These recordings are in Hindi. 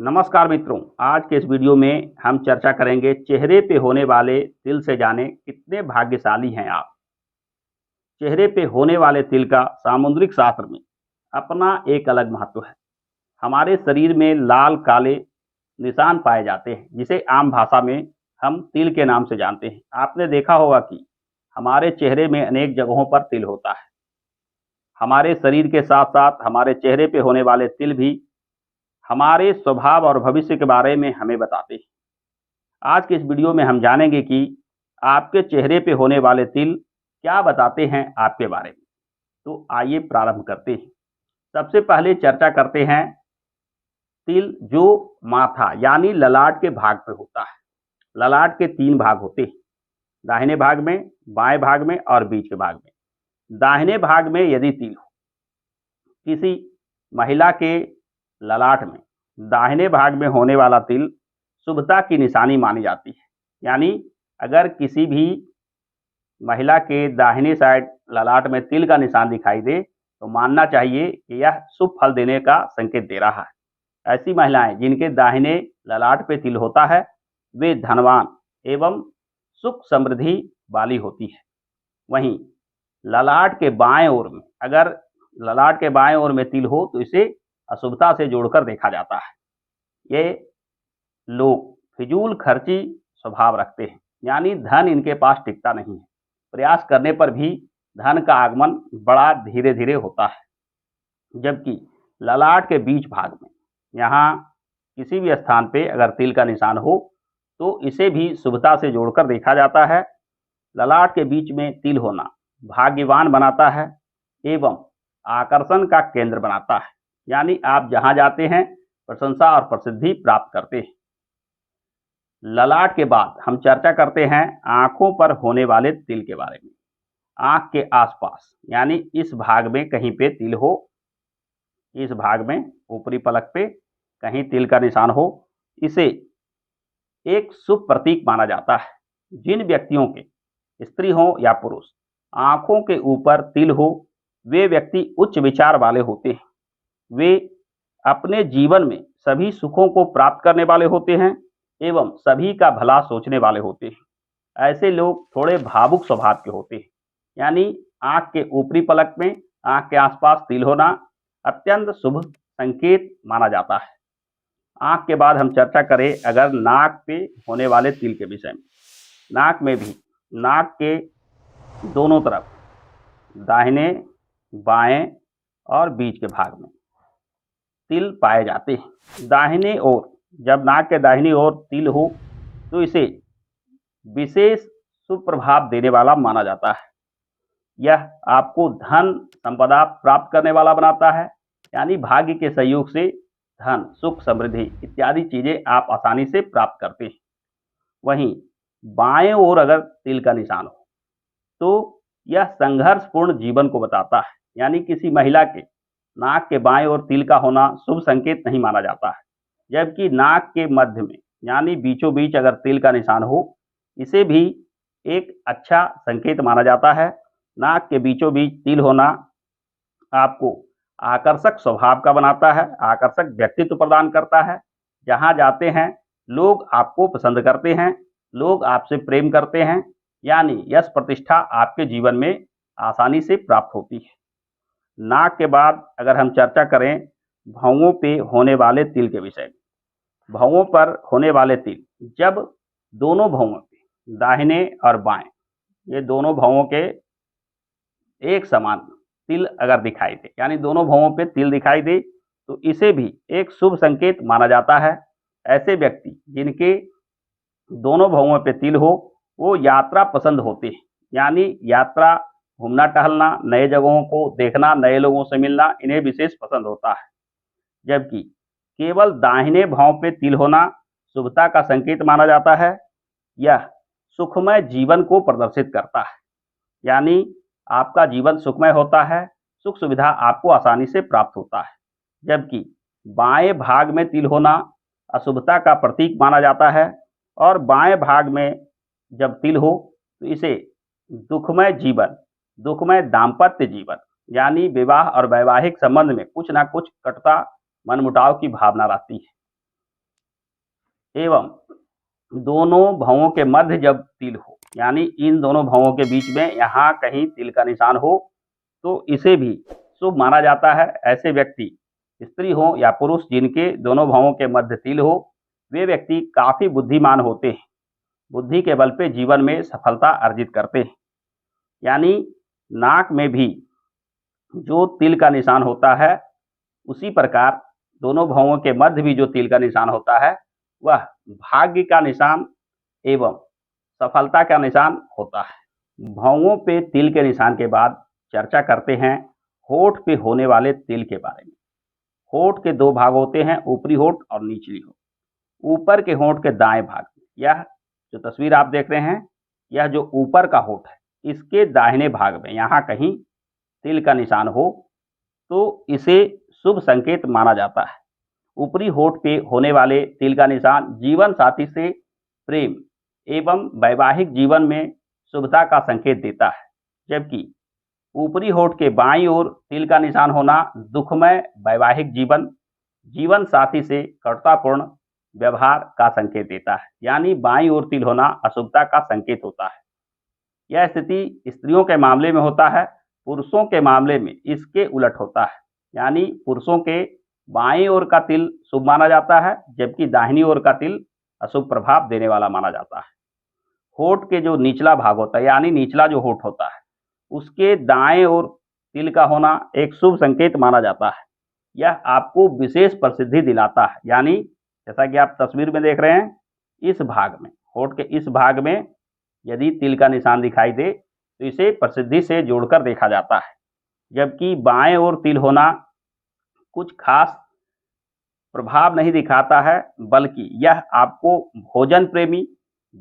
नमस्कार मित्रों, आज के इस वीडियो में हम चर्चा करेंगे चेहरे पे होने वाले तिल से जाने कितने भाग्यशाली हैं आप। चेहरे पे होने वाले तिल का सामुद्रिक शास्त्र में अपना एक अलग महत्व है। हमारे शरीर में लाल काले निशान पाए जाते हैं जिसे आम भाषा में हम तिल के नाम से जानते हैं। आपने देखा होगा कि हमारे चेहरे में अनेक जगहों पर तिल होता है। हमारे शरीर के साथ साथ हमारे चेहरे पे होने वाले तिल भी हमारे स्वभाव और भविष्य के बारे में हमें बताते हैं। आज के इस वीडियो में हम जानेंगे कि आपके चेहरे पे होने वाले तिल क्या बताते हैं आपके बारे में। तो आइए प्रारंभ करते हैं। सबसे पहले चर्चा करते हैं तिल जो माथा यानी ललाट के भाग पे होता है। ललाट के 3 भाग होते हैं, दाहिने भाग में, बाएं भाग में और बीच के भाग में। दाहिने भाग में यदि तिल हो, किसी महिला के ललाट में दाहिने भाग में होने वाला तिल शुभता की निशानी मानी जाती है। यानी अगर किसी भी महिला के दाहिने साइड ललाट में तिल का निशान दिखाई दे तो मानना चाहिए कि यह शुभ फल देने का संकेत दे रहा है। ऐसी महिलाएं जिनके दाहिने ललाट पे तिल होता है वे धनवान एवं सुख समृद्धि वाली होती है। वहीं ललाट के बाएं ओर में अगर ललाट के बाएं ओर में तिल हो तो इसे अशुभता से जोड़कर देखा जाता है। ये लोग फिजूल खर्ची स्वभाव रखते हैं, यानी धन इनके पास टिकता नहीं है। प्रयास करने पर भी धन का आगमन बड़ा धीरे धीरे होता है। जबकि ललाट के बीच भाग में यहाँ किसी भी स्थान पे अगर तिल का निशान हो तो इसे भी शुभता से जोड़कर देखा जाता है। ललाट के बीच में तिल होना भाग्यवान बनाता है एवं आकर्षण का केंद्र बनाता है। यानी आप जहां जाते हैं प्रशंसा और प्रसिद्धि प्राप्त करते हैं। ललाट के बाद हम चर्चा करते हैं आंखों पर होने वाले तिल के बारे में। आंख के आसपास यानी इस भाग में कहीं पे तिल हो, इस भाग में ऊपरी पलक पे कहीं तिल का निशान हो, इसे एक शुभ प्रतीक माना जाता है। जिन व्यक्तियों के, स्त्री हो या पुरुष, आंखों के ऊपर तिल हो वे व्यक्ति उच्च विचार वाले होते हैं। वे अपने जीवन में सभी सुखों को प्राप्त करने वाले होते हैं एवं सभी का भला सोचने वाले होते हैं। ऐसे लोग थोड़े भावुक स्वभाव के होते हैं। यानी आंख के ऊपरी पलक में आंख के आसपास तिल होना अत्यंत शुभ संकेत माना जाता है। आंख के बाद हम चर्चा करें अगर नाक पे होने वाले तिल के विषय में। नाक में भी नाक के दोनों तरफ दाहिने बाएं और बीच के भाग में तिल पाए जाते हैं। दाहिने ओर जब नाक के दाहिनी ओर तिल हो तो इसे विशेष शुभ प्रभाव देने वाला माना जाता है। यह आपको धन संपदा प्राप्त करने वाला बनाता है। यानी भाग्य के सहयोग से धन सुख समृद्धि इत्यादि चीजें आप आसानी से प्राप्त करते हैं। वहीं बाएं ओर अगर तिल का निशान हो तो यह संघर्षपूर्ण जीवन को बताता है। यानी किसी महिला के नाक के बाएं ओर तिल का होना शुभ संकेत नहीं माना जाता है। जबकि नाक के मध्य में यानी बीचों बीच अगर तिल का निशान हो इसे भी एक अच्छा संकेत माना जाता है। नाक के बीचों बीच तिल होना आपको आकर्षक स्वभाव का बनाता है, आकर्षक व्यक्तित्व प्रदान करता है। जहां जाते हैं लोग आपको पसंद करते हैं, लोग आपसे प्रेम करते हैं। यानी यश प्रतिष्ठा आपके जीवन में आसानी से प्राप्त होती है। नाक के बाद अगर हम चर्चा करें भौंहों पे होने वाले तिल के विषय में। भौंहों पर होने वाले तिल जब दोनों भौंहों पे दाहिने और बाएं ये दोनों भौंहों के एक समान तिल अगर दिखाई दे, यानी दोनों भौंहों पे तिल दिखाई दे तो इसे भी एक शुभ संकेत माना जाता है। ऐसे व्यक्ति जिनके दोनों भौंहों पे तिल हो वो यात्रा पसंद होते हैं। यानी यात्रा, घूमना टहलना, नए जगहों को देखना, नए लोगों से मिलना इन्हें विशेष पसंद होता है। जबकि केवल दाहिने भौं पे तिल होना शुभता का संकेत माना जाता है। यह सुखमय जीवन को प्रदर्शित करता है। यानी आपका जीवन सुखमय होता है, सुख सुविधा आपको आसानी से प्राप्त होता है। जबकि बाएं भाग में तिल होना अशुभता का प्रतीक माना जाता है और बाएं भाग में जब तिल हो तो इसे दुखमय जीवन, दुखमय दाम्पत्य जीवन यानी विवाह और वैवाहिक संबंध में कुछ ना कुछ कटुता, मनमुटाव की भावना रहती है। एवं दोनों भवों के मध्य जब तिल हो, यानी इन दोनों भवों के बीच में यहाँ कहीं तिल का निशान हो, तो इसे भी शुभ माना जाता है। ऐसे व्यक्ति, स्त्री हो या पुरुष, जिनके दोनों भवों के मध्य तिल हो, वे व्यक्ति काफ़ी बुद्धिमान होते हैं। बुद्धि के बल पे जीवन में सफलता अर्जित करते हैं। यानी नाक में भी जो तिल का निशान होता है, उसी प्रकार दोनों भवों के मध्य भी जो तिल का निशान होता है, वह भाग्य का निशान एवं सफलता का निशान होता है। भवों पे तिल के निशान के बाद चर्चा करते हैं होठ पे होने वाले तिल के बारे में। होठ के दो भाग होते हैं, ऊपरी होठ और निचली होठ। ऊपर के होठ के दाएं भाग में, यह जो तस्वीर आप देख रहे हैं, यह जो ऊपर का होठ है, इसके दाहिने भाग में यहाँ कहीं तिल का निशान हो, तो इसे शुभ संकेत माना जाता है। ऊपरी होठ पे होने वाले तिल का निशान जीवन साथी से प्रेम एवं वैवाहिक जीवन में शुभता का संकेत देता है, जबकि ऊपरी होठ के बाईं ओर तिल का निशान होना दुखमय वैवाहिक जीवन, जीवन साथी से कटुतापूर्ण व्यवहार का संकेत देता है। यानी बाईं ओर तिल होना अशुभता का संकेत होता है। यह स्थिति स्त्रियों के मामले में होता है, पुरुषों के मामले में इसके उलट होता है। यानी पुरुषों के बाईं ओर का तिल शुभ माना जाता है, जबकि दाहिनी ओर का तिल अशुभ प्रभाव देने वाला माना जाता है। होठ के जो निचला भाग होता है, यानी निचला जो होठ होता है, उसके दाएं ओर तिल का होना एक शुभ संकेत माना जाता है। यह आपको विशेष प्रसिद्धि दिलाता है। यानी जैसा कि आप तस्वीर में देख रहे हैं, इस भाग में, होठ के इस भाग में यदि तिल का निशान दिखाई दे, तो इसे प्रसिद्धि से जोड़कर देखा जाता है। जबकि बाएं ओर तिल होना कुछ खास प्रभाव नहीं दिखाता है, बल्कि यह आपको भोजन प्रेमी,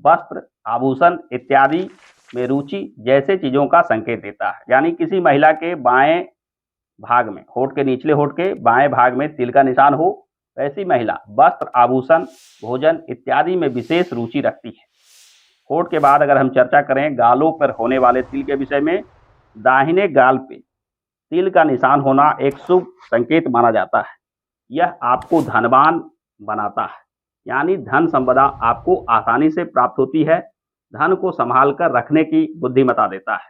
वस्त्र, आभूषण इत्यादि में रुचि जैसे चीज़ों का संकेत देता है। यानी किसी महिला के बाएं भाग में, होठ के निचले होठ के बाएं भाग में तिल का निशान हो, ऐसी महिला वस्त्र, आभूषण, भोजन इत्यादि में विशेष रुचि रखती है। होठ के बाद अगर हम चर्चा करें गालों पर होने वाले तिल के विषय में, दाहिने गाल पे तिल का निशान होना एक शुभ संकेत माना जाता है। यह आपको धनवान बनाता है। यानी धन संपदा आपको आसानी से प्राप्त होती है, धन को संभाल कर रखने की बुद्धिमत्ता देता है।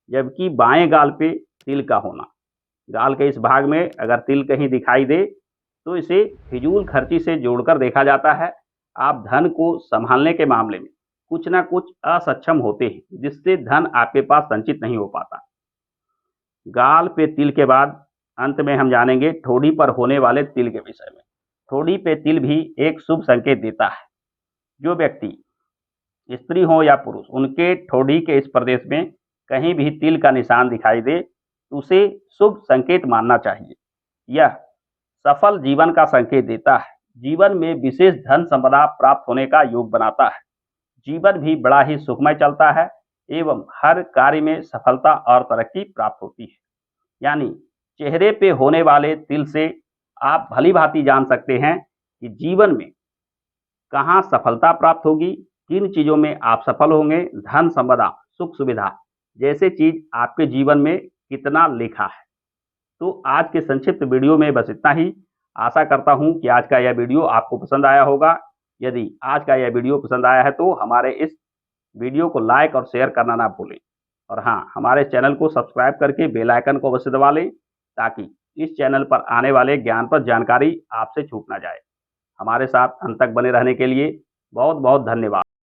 जबकि बाएं गाल पे तिल का होना, गाल के इस भाग में अगर तिल कहीं दिखाई दे, तो इसे फिजूल खर्ची से जोड़कर देखा जाता है। आप धन को संभालने के मामले में कुछ ना कुछ असक्षम होते हैं, जिससे धन आपके पास संचित नहीं हो पाता। गाल पे तिल के बाद अंत में हम जानेंगे ठोड़ी पर होने वाले तिल के विषय में। ठोड़ी पे तिल भी एक शुभ संकेत देता है। जो व्यक्ति, स्त्री हो या पुरुष, उनके ठोड़ी के इस प्रदेश में कहीं भी तिल का निशान दिखाई दे, तो उसे शुभ संकेत मानना चाहिए। यह सफल जीवन का संकेत देता है, जीवन में विशेष धन संपदा प्राप्त होने का योग बनाता है, जीवन भी बड़ा ही सुखमय चलता है एवं हर कार्य में सफलता और तरक्की प्राप्त होती है। यानी चेहरे पे होने वाले तिल से आप भली भांति जान सकते हैं कि जीवन में कहाँ सफलता प्राप्त होगी, किन चीज़ों में आप सफल होंगे, धन संपदा, सुख सुविधा जैसे चीज़ आपके जीवन में कितना लिखा है। तो आज के संक्षिप्त वीडियो में बस इतना ही। आशा करता हूं कि आज का यह वीडियो आपको पसंद आया होगा। यदि आज का यह वीडियो पसंद आया है तो हमारे इस वीडियो को लाइक और शेयर करना ना भूलें। और हाँ, हमारे चैनल को सब्सक्राइब करके बेल आइकन को अवश्य दबा लें, ताकि इस चैनल पर आने वाले ज्ञानप्रद जानकारी आपसे छूट ना जाए। हमारे साथ अंत तक बने रहने के लिए बहुत बहुत धन्यवाद।